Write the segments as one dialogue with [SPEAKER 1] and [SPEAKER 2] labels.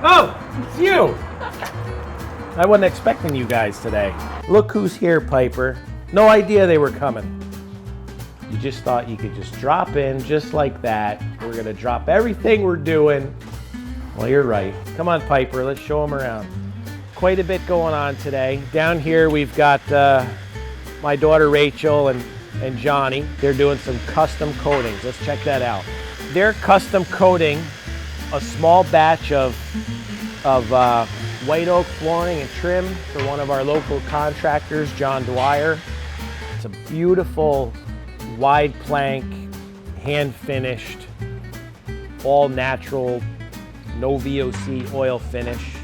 [SPEAKER 1] Oh, it's you. I wasn't expecting you guys today. Look who's here, Piper. No idea they were coming. You just thought you could just drop in just like that. We're gonna drop everything we're doing. Well, you're right. Come on, Piper, let's show them around. Quite a bit going on today. Down here we've got my daughter Rachel and Johnny. They're doing some custom coatings. Let's check that out. They're custom coating a small batch of white oak flooring and trim for one of our local contractors, John Dwyer. It's a beautiful wide plank, hand finished, all natural, no VOC oil finish.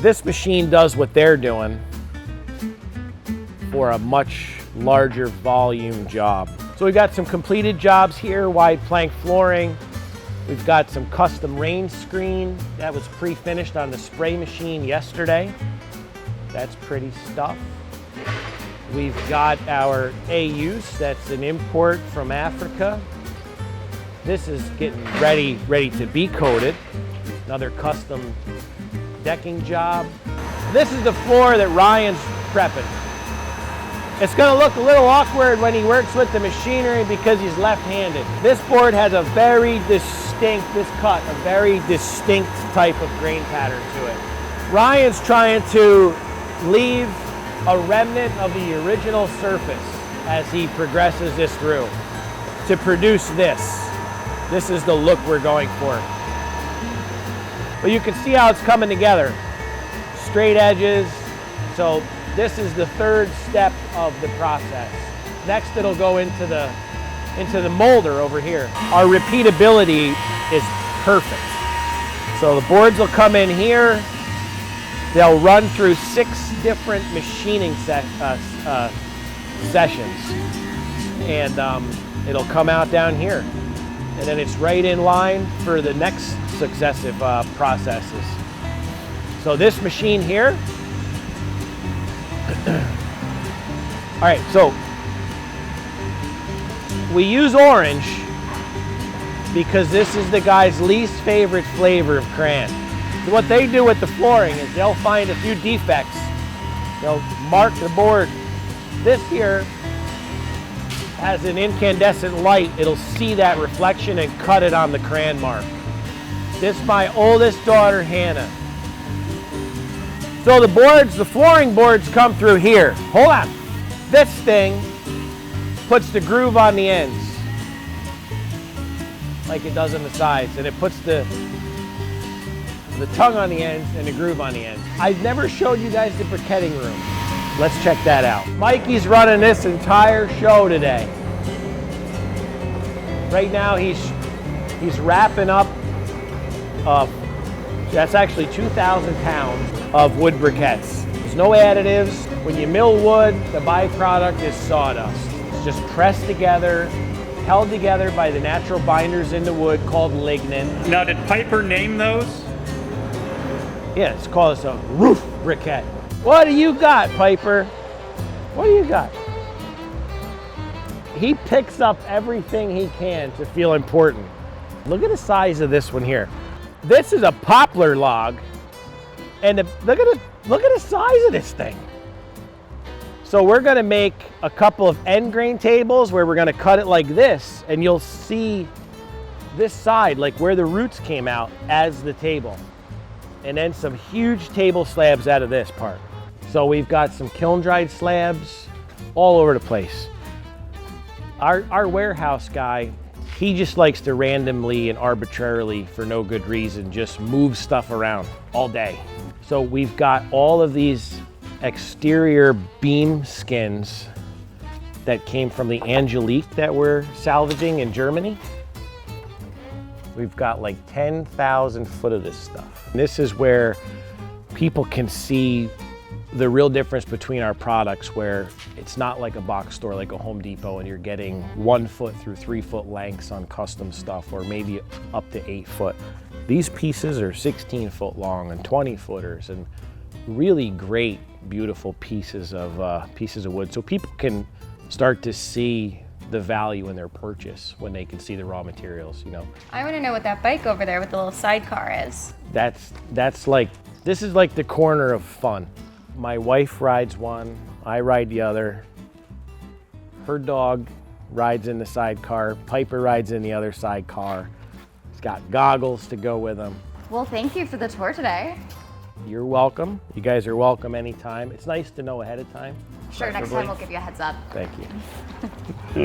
[SPEAKER 1] This machine does what they're doing for a much larger volume job. So we've got some completed jobs here, wide plank flooring. We've got some custom rain screen that was pre-finished on the spray machine yesterday. That's pretty stuff. We've got our AUs, that's an import from Africa. This is getting ready to be coated. Another custom decking job. This is the floor that Ryan's prepping. It's gonna look a little awkward when he works with the machinery because he's left-handed. This board has a very distinct type of grain pattern to it. Ryan's trying to leave a remnant of the original surface as he progresses this through to produce this. This is the look we're going for. But you can see how it's coming together. Straight edges. So this is the third step of the process. Next it'll go into the molder over here. Our repeatability is perfect. So the boards will come in here. They'll run through 6 different machining sessions. And it'll come out down here. And then it's right in line for the next successive processes. So this machine here, all right, so we use orange because this is the guy's least favorite flavor of crayon. What they do with the flooring is they'll find a few defects. They'll mark the board. This here has an incandescent light. It'll see that reflection and cut it on the crayon mark. This is my oldest daughter, Hannah. So the flooring boards come through here. Hold on. This thing puts the groove on the ends, like it does on the sides, and it puts the tongue on the ends and the groove on the ends. I've never showed you guys the briquetting room. Let's check that out. Mikey's running this entire show today. Right now he's wrapping up, that's actually 2,000 pounds of wood briquettes. There's no additives. When you mill wood, the byproduct is sawdust. It's just pressed together, held together by the natural binders in the wood called lignin.
[SPEAKER 2] Now, did Piper name those?
[SPEAKER 1] Yeah, it's called a roof briquette. What do you got, Piper? What do you got? He picks up everything he can to feel important. Look at the size of this one here. This is a poplar log, and look at the size of this thing. So we're gonna make a couple of end grain tables where we're gonna cut it like this, and you'll see this side, like where the roots came out as the table. And then some huge table slabs out of this part. So we've got some kiln dried slabs all over the place. Our warehouse guy, he just likes to randomly and arbitrarily, for no good reason, just move stuff around all day. So we've got all of these exterior beam skins that came from the Angelique that we're salvaging in Germany. We've got like 10,000 foot of this stuff. This is where people can see the real difference between our products, where it's not like a box store like a Home Depot and you're getting 1 foot through 3 foot lengths on custom stuff, or maybe up to 8 foot. These pieces are 16 foot long and 20 footers, and really great, beautiful pieces of wood. So people can start to see the value in their purchase when they can see the raw materials, you know.
[SPEAKER 2] I want to know what that bike over there with the little sidecar is.
[SPEAKER 1] That's like, this is like the corner of fun. My wife rides one, I ride the other. Her dog rides in the sidecar, Piper rides in the other sidecar. He's got goggles to go with him.
[SPEAKER 2] Well, thank you for the tour today.
[SPEAKER 1] You're welcome. You guys are welcome anytime. It's nice to know ahead of time.
[SPEAKER 2] Sure, next
[SPEAKER 1] preferably.
[SPEAKER 2] time we'll give you a heads up.
[SPEAKER 1] Thank you.